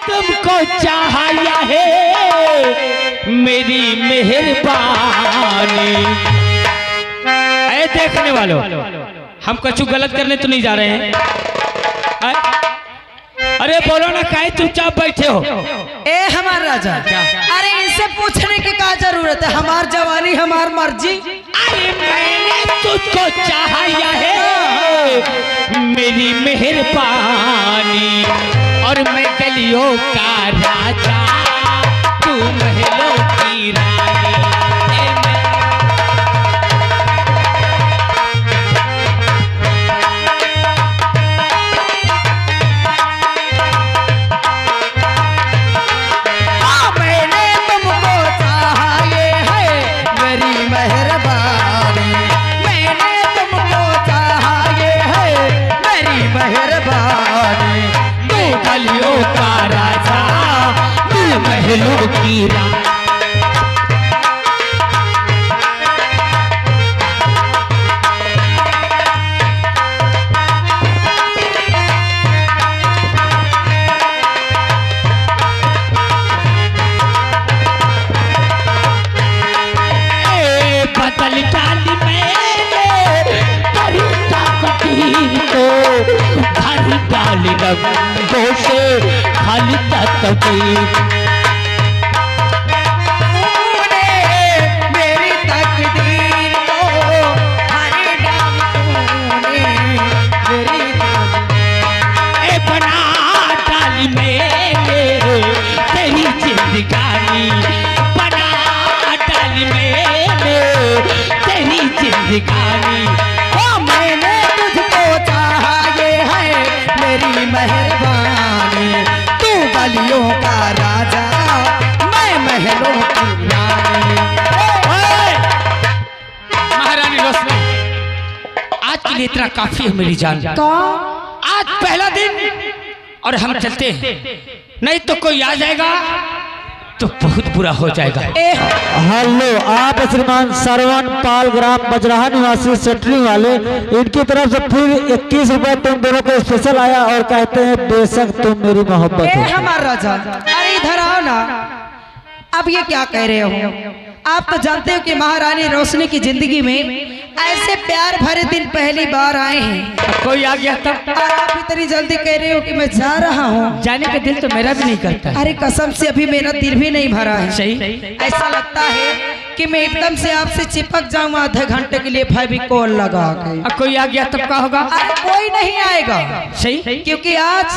तुमको चाहा है मेरी मेहरबानी। ऐ देखने वालों, हम कुछ गलत करने तो नहीं जा रहे हैं। अरे बोलो ना, काहे चुपचाप बैठे हो? ए हमार राजा, अरे इनसे पूछने की क्या जरूरत है? हमार जवानी हमार मर्जी। अरे मैंने तुझको चाहा है मेरी मेहरबानी, और मैं गलियों का राजा, तू महलों की रानी। गलियों का राजा, तू महलों की रानी। बदल डाली मैंने तेरी ताकतीर को, भरी डाली रंगों से खाली तकदीर। मेरी तकदीर को भरी डाली तूने, मेरी ए बना डाली मैंने तेरी जिंदगानी, बना डाली मैंने तेरी जिंदगानी। ओ मैंने तुझको चाहा ये है मेरी मेहरबानी, तू गलियों का राजा, मैं महलों की रानी। महारानी रोशनी, आज के लिए इतना काफी है मेरी जान। आज पहला दिन और हम चलते हैं, नहीं तो कोई आ जाएगा तो बहुत बुरा हो जाएगा। हेलो, आप श्रीमान श्रवण पाल, ग्राम बजराहा निवासी सेटरिंग वाले, इनकी तरफ से फिर 21 रुपए तुम दोनों को स्पेशल आया और कहते हैं बेशक तुम मेरी मोहब्बत हो। हमारा राजा, अरे इधर आओ ना। अब ये क्या कह रहे हो? आप तो जानते हो कि महारानी रोशनी की जिंदगी में ऐसे प्यार भरे दिन पहली बार आए हैं। कोई आ गया तब, और आप इतनी जल्दी कह रहे हो कि मैं जा रहा हूँ। जाने का दिल तो मेरा भी नहीं करता। अरे कसम से अभी मेरा दिल भी नहीं भरा है। सही, ऐसा लगता है कि मैं एकदम से आपसे चिपक जाऊँ आधे घंटे के लिए फेविकोल लगा के। अब कोई आ गया तब क्या होगा? अरे कोई नहीं आएगा। सही, क्योंकि आज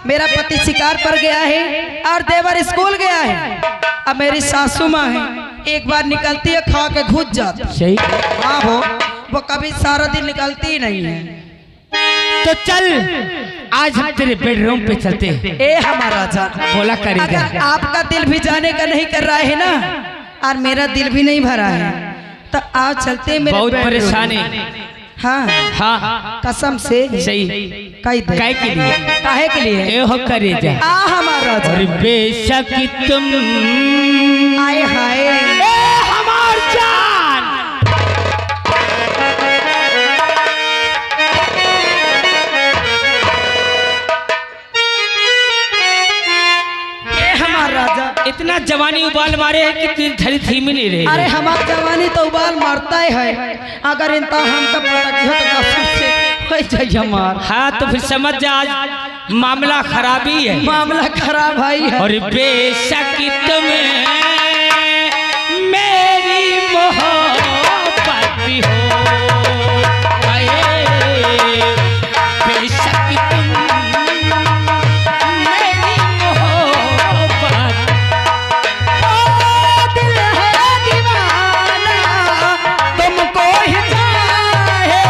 मेरा पति शिकार पर गया है और देवर स्कूल गया है। अब मेरी सासू माँ है, एक बार निकलती है खा के घुस जाती। सही, हाँ वो कभी सारा दिन निकलती ही नहीं है। तो चल आज हम तेरे बेडरूम पे चलते हैं। ए हमारा राजा, बोला करेगा। अगर आपका दिल भी जाने का नहीं कर रहा है ना, और मेरा दिल भी नहीं भरा है, तो आज चलते हैं मेरे बहुत बेडरूम। परेशानी। हाँ हाँ, कसम से। सही, काहे के लिए? काहे के लिए? ए हो करे जा। आ हमारा राजा। और बेशक तुम आए हाय हमार जान। ए हमारा राजा, इतना जवानी उबाल मारे है कि तेरी धरी थी नहीं रही। अरे हमार जवानी तो उबाल मारता है। अगर इनता हमका पता किया तो कसम से हो जाइए हमार। हाँ तो फिर समझ जा, आज मामला खराबी है। मामला खराब भाई है। और बेशक तुम्हें मेरी मोहब्बत हो, बेशक तुम मेरी मोहब्बत। ओ दिल है दीवाना तुमको ही चाहे,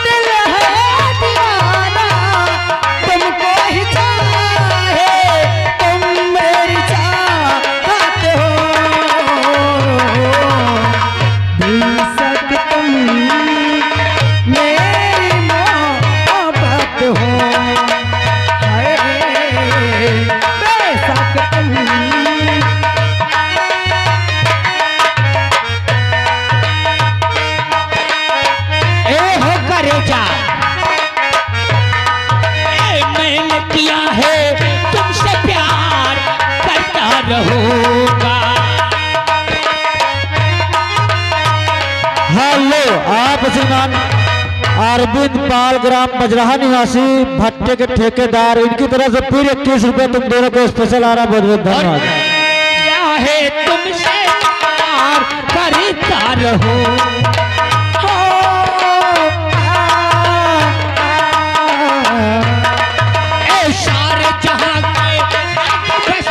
दिल है दीवाना तुमको ही चाहे, तुम मेरी चाहत अरविंद पाल ग्राम बजराहा निवासी भट्टे के ठेकेदार, इनकी तरफ से फिर 21 रुपए तुम दोनों को स्पेशल आ रहा। बहुत बहुत धन्यवाद। क्या है तुमसे प्यार करता रहो, सारे जहां के बस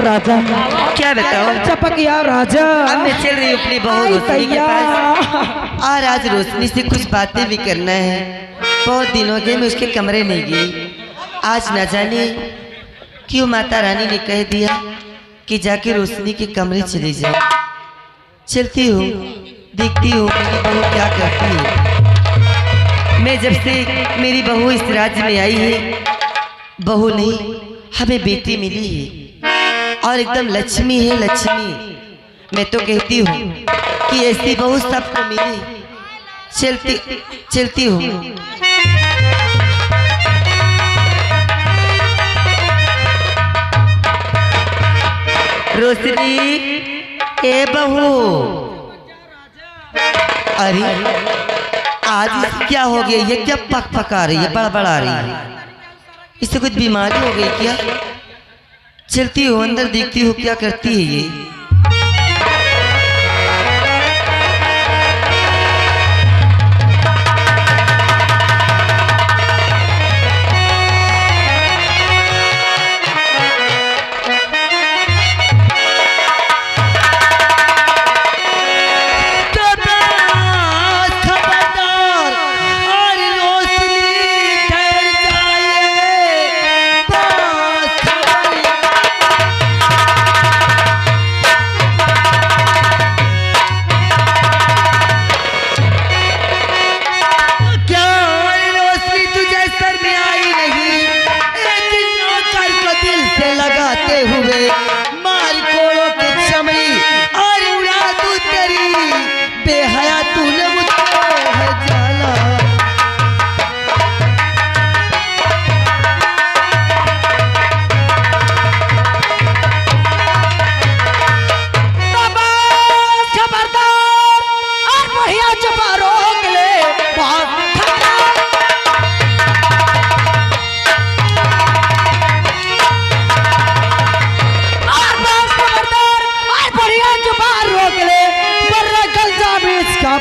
राजा क्या बताओ चपकिया राजा। अब मैं चल रही हूँ अपनी बहू रोशनी के पास और आज रोशनी से कुछ बातें भी करना है। बहुत दिन हो गए मैं उसके कमरे नहीं गई। आज न जाने क्यों माता रानी ने कह दिया कि जाके रोशनी के कमरे चली जाओ। चलती हूँ, देखती हूँ मेरी बहू क्या करती है। मैं जब से मेरी बहू इस राज्य में आई है, बहू नहीं हमें बेटी मिली है और एकदम लक्ष्मी है लक्ष्मी। मैं तो कहती हूँ कि ऐसी बहू सबको मिली। चलती हूँ। रोशनी ए बहू, अरे आज क्या हो गया? ये क्या पक पका रही है, बड़बड़ा रही है? इससे कुछ बीमारी हो गई क्या? चलती हूँ अंदर, देखती हूँ क्या करती है ये।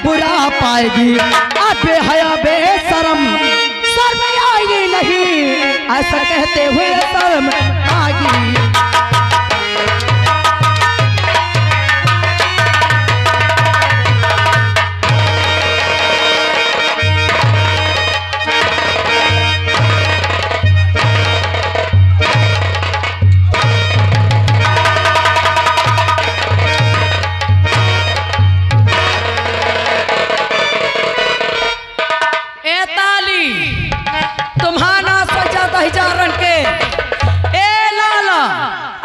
बुरा पाएगी अब हया बेशरम, शर्म आएगी नहीं ऐसा कहते हुए शर्म आएगी।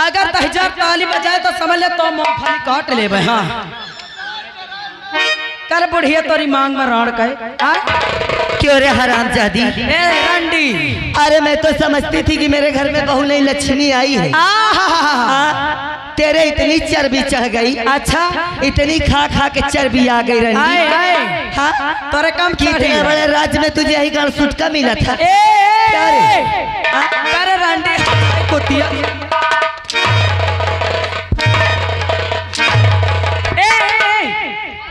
अगर 1000 ताली बजाए तो समझ ले तो मूंगफली काट ले। हाँ कर बुढ़िया तोरी मांग में राण कहे क्यों रे हरामजादी रंडी। अरे मैं तो समझती थी कि मेरे घर में बहू नई लक्ष्मी आई है। तेरे इतनी चर्बी चढ़ गई। अच्छा इतनी खा खा के चर्बी आ गई रंडी। हाँ तोरे कम कितने बड़े राज्य में तुझे यही गाँव सुटका मिला था। अरे रंडी कुतिया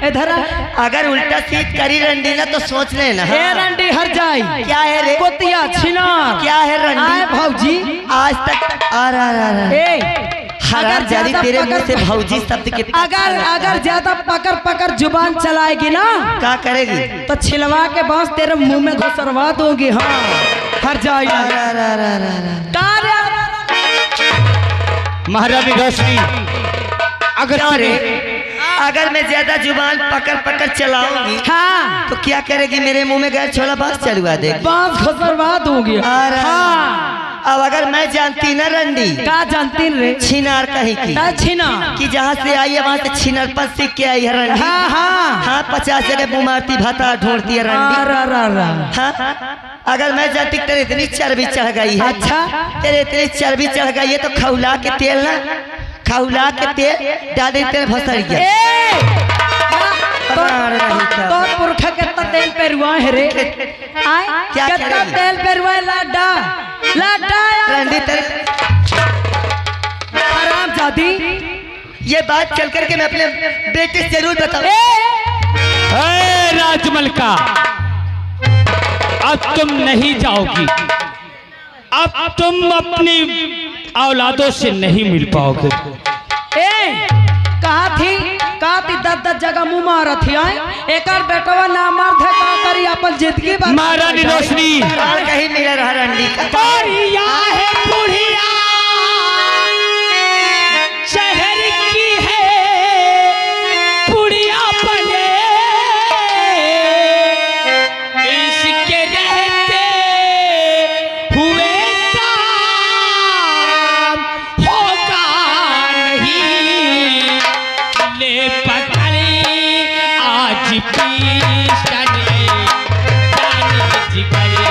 इधर अगर उल्टा सीट करी रंडी ना तो सोच लेना। रंडी हर जाई। क्या है रे? कुतिया छिनार। क्या है रंडी? भौजी आज तक हराम जादी तेरे मुंह से भौजी शब्द के अगर ज्यादा पकड़ पकड़ जुबान चलाएगी ना क्या करेगी? तो छिलवा के बांस तेरे मुंह में घुसरवा दूंगी। हाँ हर जाई। महारानी रोशनी अगर अगर मैं ज्यादा जुबान पकड़ पकड़ चलाऊंगी हाँ तो क्या करेगी? मेरे मुंह में गैर छोला बात चलवा देगी। बांस खस बर्बाद हो गया। अरे, हाँ अब अगर मैं जानती ना रंडी का जानती रे छिनार कहीं की छिना कि जहाँ से आई है वहाँ से छिनार पर सीख के आई है रंडी। हाँ हाँ हाँ 50 जगह मुँह मारती भाता ढूंढती है रंडी। हाँ अगर मैं जानती तेरे इतनी चर्बी चढ़ गई है, अच्छा तेरे इतनी चर्बी चढ़ गई है तो खौला के तेल ना, खौला के तेल डाल तेल फंसल गया। तो पुरखा कितना तेल पेरुआ है रे? आय क्या कितना करेगी? तेल पेरुआ लाडा लाडा रंडी तेरे आराम जादी। ये बात चल करके मैं अपने बेटे से जरूर बताऊं। राजमल का अब तुम नहीं जाओगी, अब तुम अपनी औलादों से नहीं मिल पाओगे। कहा थी 10 जगह मुंह मारा थी। एक बेटवा ना मार थे का करी अपन जिंदगी महारानी रोशनी और कहीं मिला रहा रंडी का बुढ़िया है, बुढ़िया शहर की है, बुढ़िया बने इसके रहते हुए काम होगा नहीं। ले पकड़ी आज पीसने जाने जिगरे।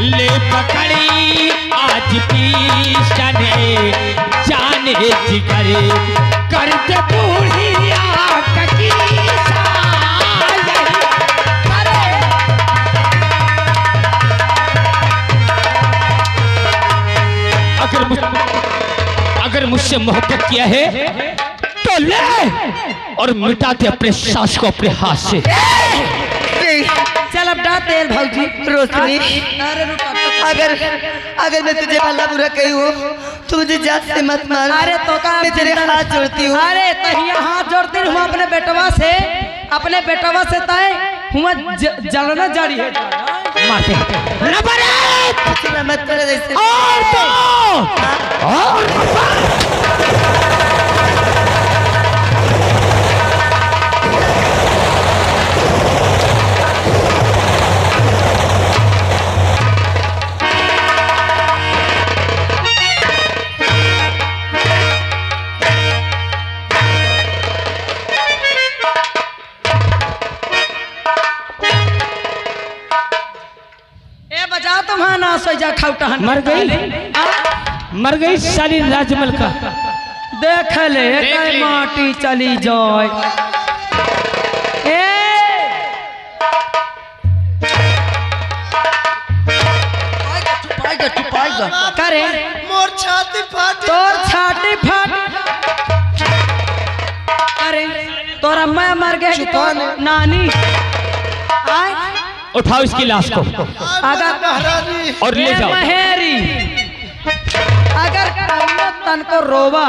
ले पकड़ी आज पीसने जाने जिगरे। करते बूढ़िया ककी अगर मुझसे मोहब्बत किया है तो ले और मिटा दे अपने सास को अपने हाथ से। चल अब डा तेल भौजी रोशनी अगर मैं तुझे भला बुरा कही हूँ तो मुझे जात से मत मार। अरे तो का मैं तेरे हाथ जोड़ती हूँ। अरे तहिया हाथ जोड़ती हूँ अपने बेटवा से तय हुआ जलना जारी है। मारते मत करे जैसे बजा तुम्हारा ना सो जा खाउटा मर गई साली राजमल का। देख ले माटी चली जाए। करे मोर छाती फाट तोर छाती फाट। अरे तोरा मैं मर गए तो नानी आए उठाओ इसकी लाश को अगर और ले जाओ। महेरी अगर तन को रोवा,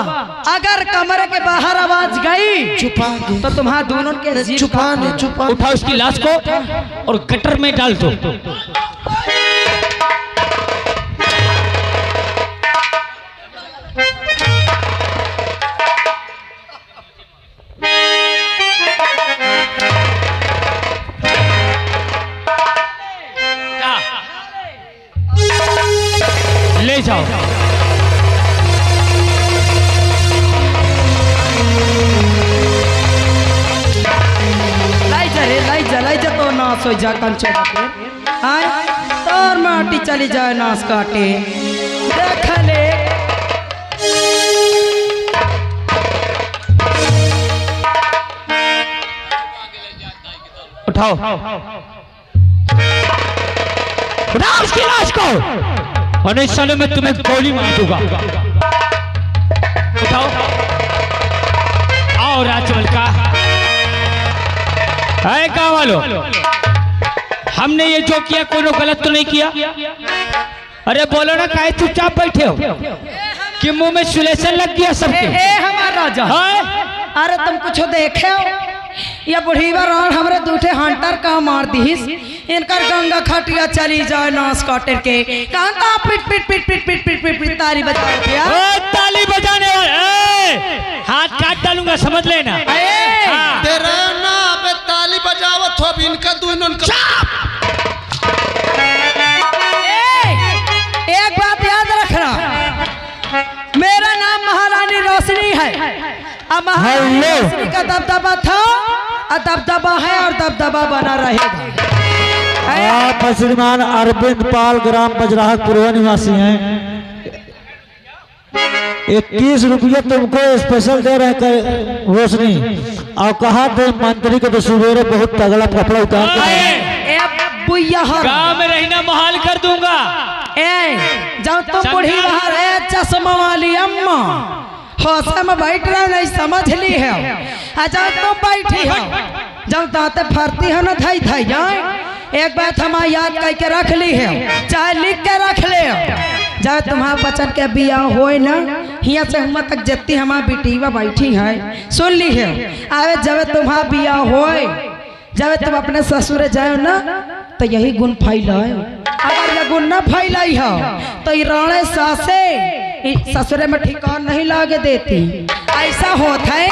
अगर कमरे के बाहर आवाज गई छुपा तो तुम्हारा दोनों के छुपा उठाओ इसकी लाश को और गटर में डाल दो। ले जाओ। लाई जा तो नाश हो जा कंचो आय तोर माटी चली जाए नाश काटे। देख ले उठाओ उठाओ उसकी लाश को और इस सालों में तुम्हें गोली मार दूंगा। उठाओ आओ राजमल का है कहा वालों, हमने ये जो किया कोई गलत तो नहीं किया। अरे बोलो ना काहे चुपचाप बैठे हो कि मुंह में सुलेशन लग गया सबके। हमारा राजा है? अरे तुम कुछ देखे हो ये बुढ़ीवा राण हमरे दूठे हंटर का मार दीस इनकर गंगा खटिया चली जाए नाश काटर के कहां का पिट पिट पिट पिट पिट पिट पिट पिट ताली बजा दिया। ओ ताली बजाने वाले हाथ काट डालूंगा समझ लेना। हाँ। तेरा ना अबे ताली बजावत हो इनका दोनों एक बात याद रखना, मेरा नाम महारानी रोशनी है। अब महारानी रोशनी का दबदबा था और दबदबा है और दबदबा बना रहेगा। आप श्रीमान अरविंद पाल ग्राम बजराह पूर्व निवासी हैं। 21 रुपये तुमको स्पेशल दे रहे हैं रोशनी, और कहा थे मंत्री को तो सुबेरे बहुत तगड़ा कपड़ा उतार के गाँव में रहना मुहाल कर दूंगा। जब तुम बूढ़ी बाहर है चश्मा वाली अम्मा हौसा में बैठ रहे नहीं समझ ली है। जब तुम बैठी हो जब दांते फरती हो ना धाई धाई जाए एक बात हम याद करके रख ली है, चाहे लिख के रख ले। जब तुम्हारा बचन के बिया होए ना हिया से हम तक जितनी हमारा बेटीवा बैठी है सुन ली है। आवे जब तुम्हारा बिया होए जब तुम अपने ससुर जाओ ना तो यही गुण फैलाए, अगर यह गुण न फैलाई हो तो राणे सासे ससुरे में ठिकान नहीं लागे देती। ऐसा होता है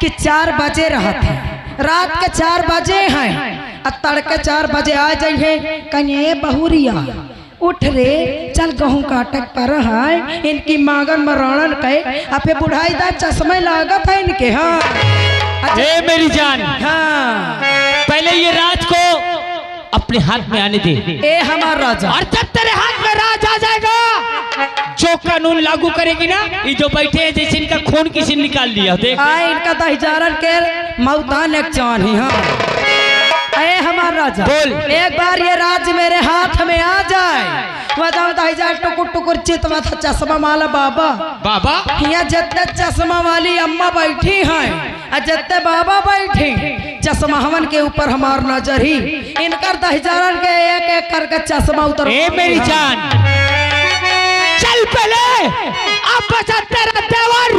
कि 4 बजे रहते रात के 4 बजे हैं और तड़के 4 बजे आ जाइए कहीं बहुरिया उठ रे चल गहूँ काटक पर है इनकी मांगन मरणन के अपे बुढ़ाई दा चश्मे लागत है इनके। हाँ ए मेरी जान, हाँ पहले ये राज को अपने हाथ में आने दे। ए हमारा राजा, और जब तेरे हाथ में राज आ जाएगा जो कानून लागू करेगी ना ये जो बैठे हैं जैसे इनका खून किसी ने निकाल लिया देख इनका दहिजारन के मौतान एक चान ही। हाँ ए हमारा राजा बोल। एक बार ये राज मेरे हाथ में आ जाए बताओ दहिजार टुकुर टुकुर चितवा था चश्मा वाला बाबा बाबा यहाँ जितने चश्मा वाली अम्मा बैठी हैं और जितने बाबा बैठी चश्मा हमन के ऊपर हमार नजर ही इनकर दहिजारन के एक एक करके चश्मा उतर। ए मेरी जान चल पहले अब बचा तेरा देवर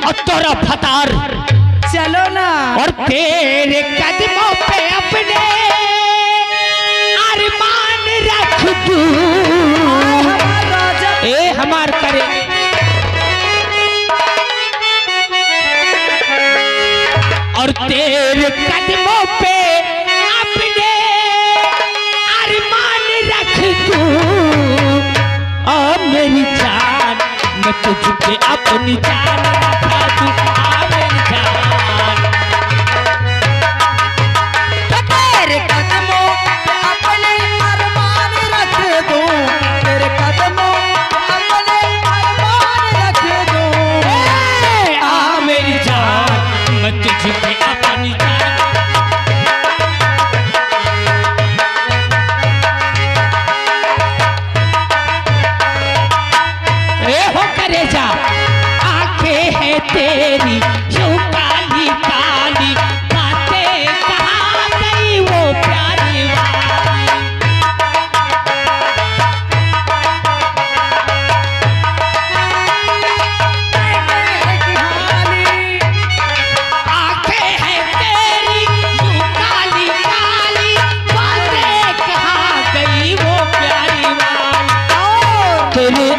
और तेरा फतार चलो ना और तेरे कदमों पे अपने अरमान रख दूं। हमार राजा ए हमार करे और तेरे कदमों पे अपने अरमान रख दूं। और मेरी जान मैं तुझ पे अपनी जान रखा दूं। आ मेरी जान तेरे कदमों पे अपने अरमान रख दूं, तेरे कदमों पे अपने अरमान रख दूं। आ मेरी जान मैं तुझ पे अपनी जान। ए हो करे जा आंखें हैं तेरी यूं काली काली बातें कहाँ गई वो प्यारी वाली। आंखें हैं तेरी यूं काली काली बातें कहाँ गई वो प्यारी वाली। तेरे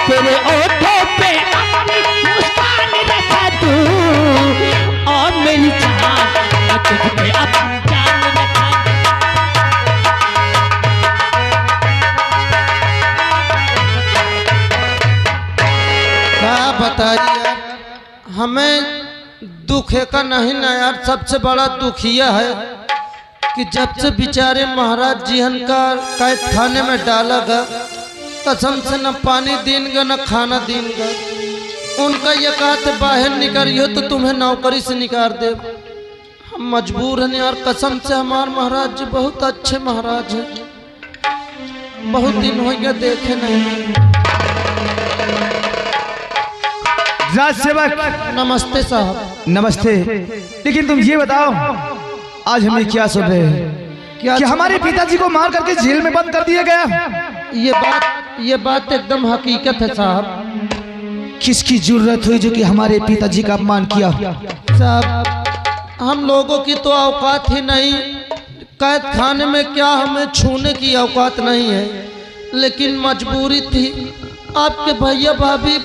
तेरे ओठों पे अपनी मुस्कान रखा दूं। और मेरी जान मैं तुझ पे अपनी जान रखा। क्या बताइए यार, हमें दुख है का नहीं ना यार। सबसे बड़ा दुख यह है कि जब से बेचारे महाराज जीहन का कैद खाने में डाला गया कसम से न पानी देंगे न खाना देंगे। उनका ये कहते बाहर निकालियो तो तुम्हें नौकरी से निकाल दे। हम मजबूर हैं यार, कसम से हमारे महाराज जी बहुत अच्छे महाराज हैं। बहुत दिन हो गया देखे नहीं। राज सेवक नमस्ते साहब। नमस्ते। लेकिन तुम ये बताओ आज हमें क्या सुन रहे हैं कि हमारे पिताजी को मार करके जेल में बंद कर दिया गया। ये बात एकदम हकीकत है साहब। किसकी जरूरत हुई जो कि हमारे पिताजी का अपमान किया? साहब हम लोगों की तो औकात ही नहीं, कैद खाने में क्या हमें छूने की औकात नहीं है, लेकिन मजबूरी थी। आपके भैया भाभी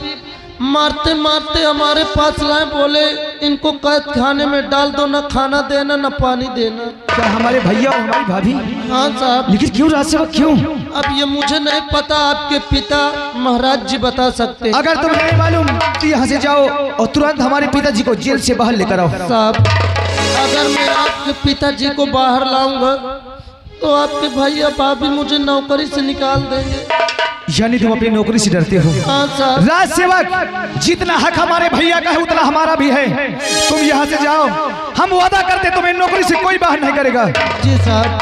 मारते मारते हमारे पास लाए, बोले इनको कैद खाने में डाल दो, न खाना देना न पानी देना। क्या हमारे भैया और हमारी भाभी? हाँ साहब। लेकिन क्यों राज सेवक क्यों? अब ये मुझे नहीं पता, आपके पिता महाराज जी बता सकते। अगर तुम्हें नहीं मालूम तो यहाँ से जाओ और तुरंत हमारे पिताजी को जेल से बाहर लेकर आओ। साहब अगर मैं आपके पिताजी को बाहर लाऊंगा तो आपके भैया भाभी मुझे नौकरी से निकाल देंगे। यानी तुम अपनी नौकरी से डरते हो? हाँ साहब। राज सेवक, जितना हक हमारे भैया का है उतना हमारा भी है। तुम यहाँ से जाओ, हम वादा करते तुम्हें नौकरी से कोई बाहर नहीं करेगा। जी साहब।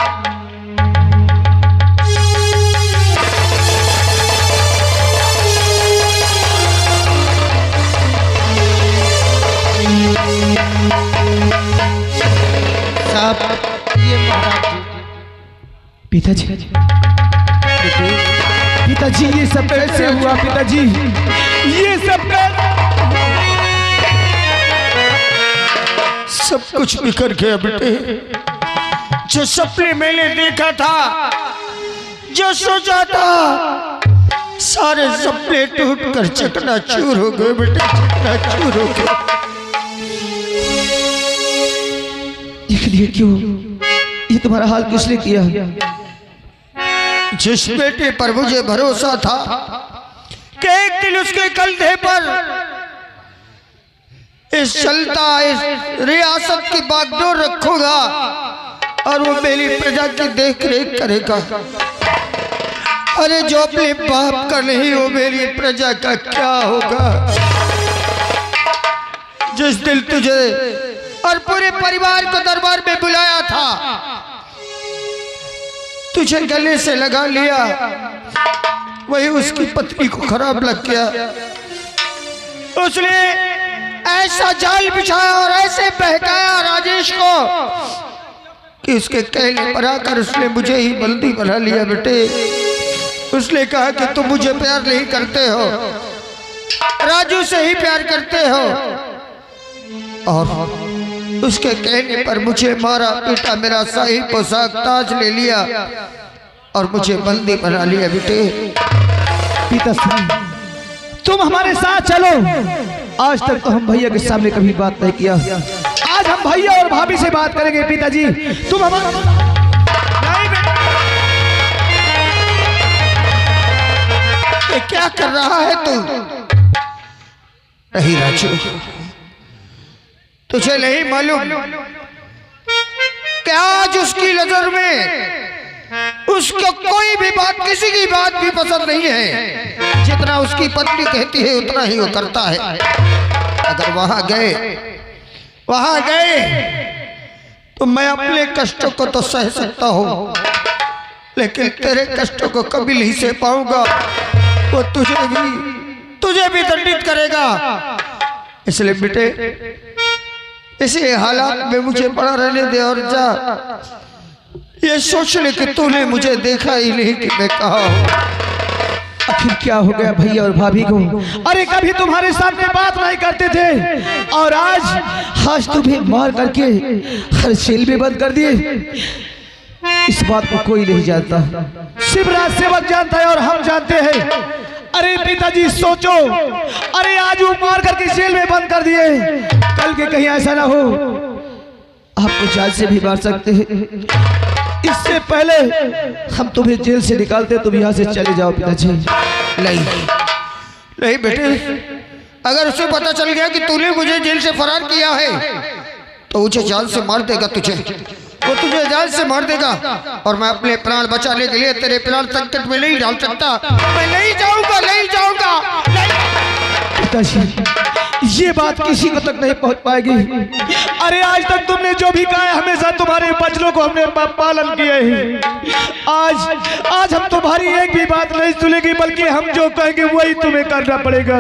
साहब ये महाराज जी। पिताजी, पिताजी ये सब कैसे हुआ? पिताजी ये सब सब कुछ बिखर गया बेटे। जो सपने मैंने देखा था, जो सोचा था, सारे सपने टूट कर चकनाचूर हो गए बेटे, चकनाचूर हो गए। इसलिए क्यों? ये तुम्हारा हाल किसने किया? जिस बेटे पर मुझे भरोसा था कि एक दिन उसके कंधे पर इस चलता इस रियासत की बागडोर रखूंगा और वो मेरी प्रजा की देख रेख करेगा। अरे जो अपने बाप का नहीं, वो मेरी प्रजा का क्या होगा? जिस दिन तुझे और पूरे परिवार को दरबार में बुलाया था, तुझे गले से लगा लिया, वही उसकी पत्नी को खराब लग गया। उसने ऐसा जाल बिछाया और ऐसे बहकाया राजेश को कि उसके कहने पर आकर उसने मुझे ही बंदी बना लिया। बेटे उसने कहा कि तुम मुझे प्यार नहीं करते हो, राजू से ही प्यार करते हो, और उसके कहने पर मुझे मारा पीटा, मेरा शाही पोशाक ताज ले लिया और मुझे बंदी बना लिया। बेटे पिताश्री, तुम हमारे साथ चलो। आज तक तो हम भैया के सामने कभी बात नहीं किया, आज हम भैया और भाभी से बात करेंगे। पिताजी तुम हमारे नहीं बेटा। ये क्या कर रहा है तू? नहीं राजू, तुझे नहीं मालूम कि आज उसकी नजर में उसको कोई भी बात, किसी की बात भी पसंद नहीं है। जितना उसकी पत्नी कहती है उतना ही वो करता है। अगर वहां गए तो मैं अपने कष्टों को तो सह सकता हूं, लेकिन तेरे कष्टों को कभी नहीं सह पाऊंगा। वो तुझे भी दंडित करेगा। इसलिए बेटे इसी हालात में मुझे पड़ा रहने दे और जा। ये सोच ले कि तूने मुझे देखा ही नहीं कि मैं कहा हूं। आखिर क्या हो गया भैया और भाभी को? अरे कभी तुम्हारे सामने बात नहीं करते थे और आज तुम्हें मार करके हर जेल में बंद कर दिए। इस बात को कोई नहीं जानता, सिर्फ राज सेवक जानता है और हम जानते हैं। अरे पिताजी सोचो, अरे आज वो मार करके जेल में बंद कर दिए, कल के कहीं ऐसा ना हो आपको जान से भी मार सकते हैं। इससे पहले हम तुम्हें जेल से निकालते, तुम यहाँ से चले जाओ। पिताजी नहीं बेटे, अगर उसे पता चल गया कि तूने मुझे जेल से फरार किया है तो उसे जान से मार देगा। वो तुझे जान से मार देगा और मैं अपने प्राण बचाने के लिए तेरे प्राण संकट में नहीं डाल सकता। मैं नहीं जाऊंगा, नहीं जाऊंगा। पिताजी ये बात किसी को तक नहीं पहुंच पाएगी। अरे आज तक तुमने जो भी कहा है, हमेशा तुम्हारे वचनों को हमने पालन किया है। आज हम तुम्हारी एक भी बात नहीं सुनेंगे, बल्कि हम जो कहेंगे वही तुम्हें करना पड़ेगा।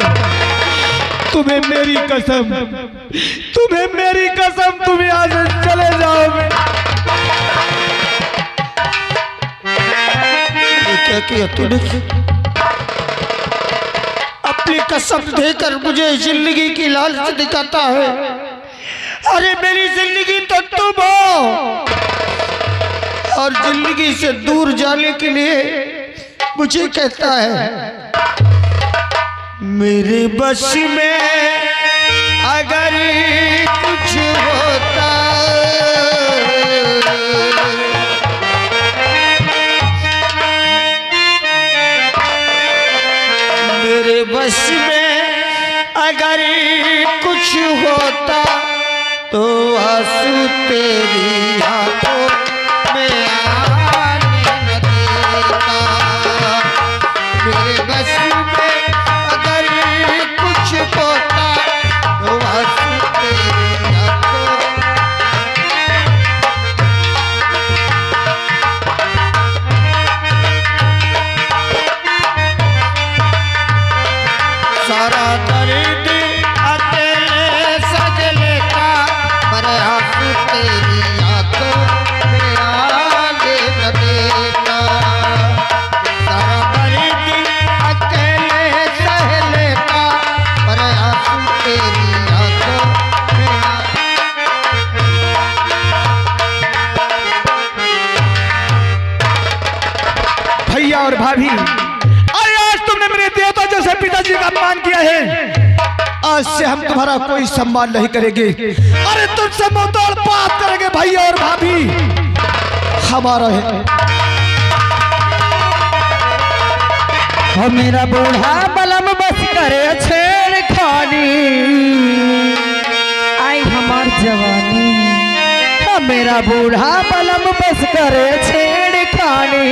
तुम्हें मेरी कसम, तुम्हें आज चले जाओगे। क्या किया तूने? अपनी कसम देकर मुझे जिंदगी की लालच दिखाता है। अरे मेरी जिंदगी तो तुम हो, और जिंदगी से दूर जाने के लिए मुझे कहता है मेरे बस में अगर कुछ होता, मेरे बस में अगर कुछ होता तो आंसू तेरी आंखों में आने न देता। मेरे बस में अगर कुछ होता तो आंसू तेरी आंखों। सारा दर्द अकेले सज लेता, पर आंसू तेरी आंखों में आने न देता। सारा दर्द अकेले सह लेता, पर आंसू तेरी आंखों में भैया और भाभी, अरे आज तुमने मेरे देवता जैसे पिताजी का अपमान किया है, आज से हम तुम्हारा कोई सम्मान नहीं करेंगे। अरे तुमसे मुंहतोड़ बात करेंगे भैया और भाभी, हमारा है। और मेरा बूढ़ा बलम बस करे छेड़खानी, आई हमार जवानी। और मेरा बूढ़ा बलम बस करे छेड़खानी,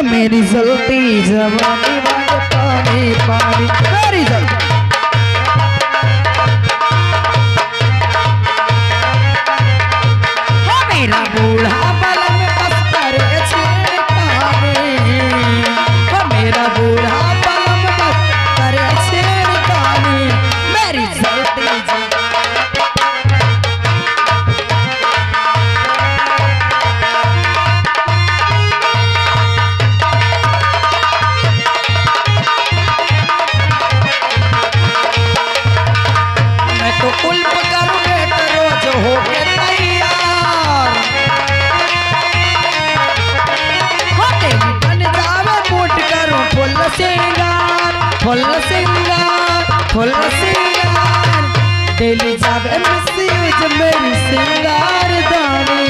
मेरी जलती जवानी मांगे पानी पानी, मेरी जलती। मेरा बूढ़ा बलम बस करे छेड़खानी, मेरा बूढ़ा बलम बस करे छेड़खानी, मेरी जलती जवानी। तो उल्प करूं बेटा रोज हो के तैयार, होते बन जावे मूड करूं फुल सिंगार, फुल सिंगार, फुल सिंगार। डेली जावे मिसयूज मेरी सिंगार दानी।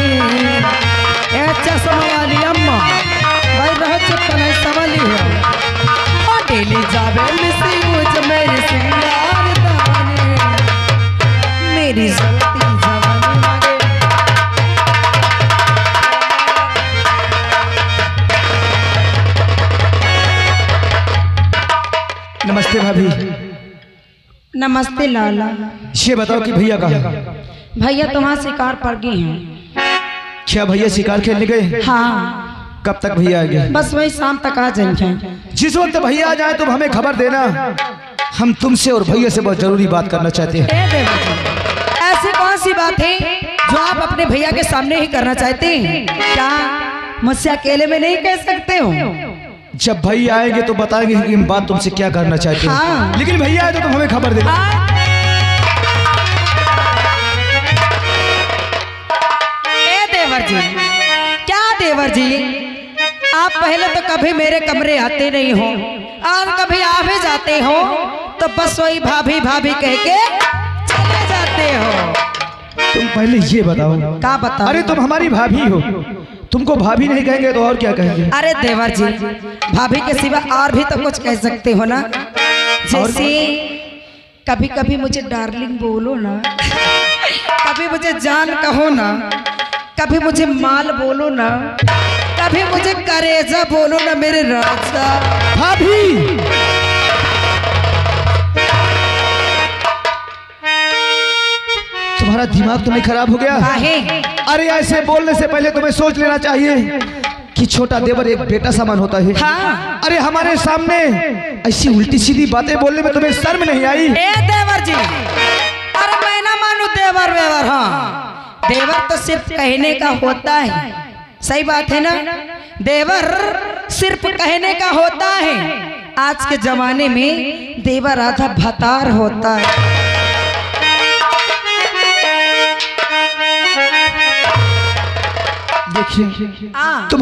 ए चश्मा वाली अम्मा भाई रह चुप नहीं संभली है। डेली जावे मिसयूज मेरी सिंगार दानी, मेरी जलती जवानी मांगे। नमस्ते भाभी। नमस्ते लाला। ये बताओ कि भैया कहाँ हैं? भैया तुम्हारा शिकार पर गए हैं। क्या भैया शिकार खेलने गए? हाँ। कब तक भैया आएंगे? बस वही शाम तक आ जाएंगे। जिस वक्त भैया आ जाए तुम हमें खबर देना, हम तुमसे और भैया से बहुत जरूरी बात करना चाहते हैं। ऐसी कौन सी बात है जो आप अपने भैया के सामने ही करना चाहते हैं? क्या मुझसे अकेले में नहीं कह सकते हो? जब भैया आएंगे तो बताएंगे कि हम बात तुमसे क्या करना चाहते हैं। हाँ। लेकिन भैया आए तो तुम हमें खबर देना। ए देवर जी, क्या देवर जी, आप पहले तो कभी मेरे कमरे आते नहीं हो और कभी आ भी जाते हो तो बस वही भाभी भाभी कह के चले जाते हो। तुम पहले ये बताओ। क्या बताओ? अरे तुम हमारी भाभी हो, तुमको भाभी नहीं कहेंगे तो और क्या कहेंगे? अरे देवर जी, भाभी के सिवा और भी तो कुछ कह सकते हो ना। जैसे कभी कभी मुझे डार्लिंग बोलो ना, कभी मुझे जान कहो ना, कभी मुझे माल बोलो ना, कभी मुझे करेजा बोलो ना मेरे राजा। भाभी तुम्हारा दिमाग तो नहीं खराब हो गया? काहे? अरे ऐसे बोलने से पहले तुम्हें सोच लेना चाहिए कि छोटा देवर एक बेटा समान होता है। हाँ। अरे हमारे सामने ऐसी उल्टी सीधी बातें बोलने में तुम्हें शर्म नहीं आई? ए देवर जी, अरे मैं ना मानू देवर वेवर। हाँ, देवर तो सिर्फ कहने का होता है। सही बात है ना? देवर सिर्फ कहने का होता है। आज के जमाने में देवर आधा भतार होता है। देखिए हाँ। तुम